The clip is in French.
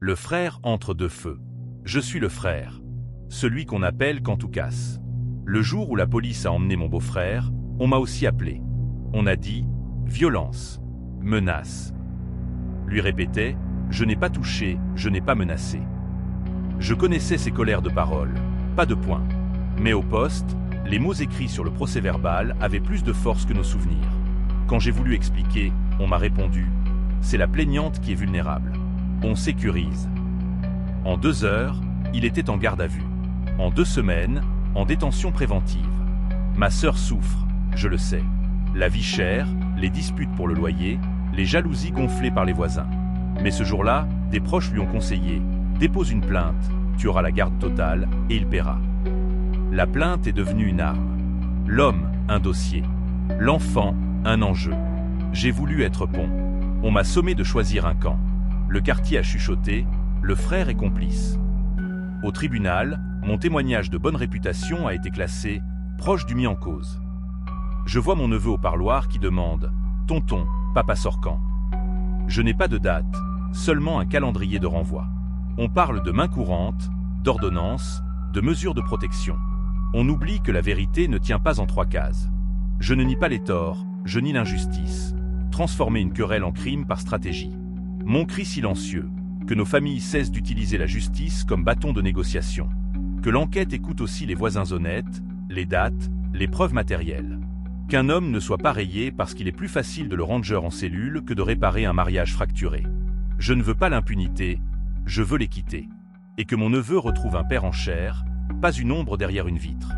Le frère entre deux feux. Je suis le frère. Celui qu'on appelle quand tout casse. Le jour où la police a emmené mon beau-frère, on m'a aussi appelé. On a dit « violence, menace ». Lui répétait « je n'ai pas touché, je n'ai pas menacé ». Je connaissais ses colères de parole, pas de poing. Mais au poste, les mots écrits sur le procès-verbal avaient plus de force que nos souvenirs. Quand j'ai voulu expliquer, on m'a répondu « c'est la plaignante qui est vulnérable. On sécurise ». En 2 heures, il était en garde à vue. En 2 semaines, en détention préventive. Ma sœur souffre, je le sais. La vie chère, les disputes pour le loyer, les jalousies gonflées par les voisins. Mais ce jour-là, des proches lui ont conseillé « dépose une plainte, tu auras la garde totale et il paiera ». La plainte est devenue une arme. L'homme, un dossier. L'enfant, un enjeu. J'ai voulu être pont. On m'a sommé de choisir un camp. Le quartier a chuchoté, le frère est complice. Au tribunal, mon témoignage de bonne réputation a été classé proche du mis en cause. Je vois mon neveu au parloir qui demande « Tonton, papa sort quand ?» Je n'ai pas de date, seulement un calendrier de renvoi. On parle de main courante, d'ordonnance, de mesures de protection. On oublie que la vérité ne tient pas en 3 cases. Je ne nie pas les torts, je nie l'injustice. Transformer une querelle en crime par stratégie. Mon cri silencieux, que nos familles cessent d'utiliser la justice comme bâton de négociation. Que l'enquête écoute aussi les voisins honnêtes, les dates, les preuves matérielles. Qu'un homme ne soit pas rayé parce qu'il est plus facile de le ranger en cellule que de réparer un mariage fracturé. Je ne veux pas l'impunité, je veux l'équité. Et que mon neveu retrouve un père en chair, pas une ombre derrière une vitre.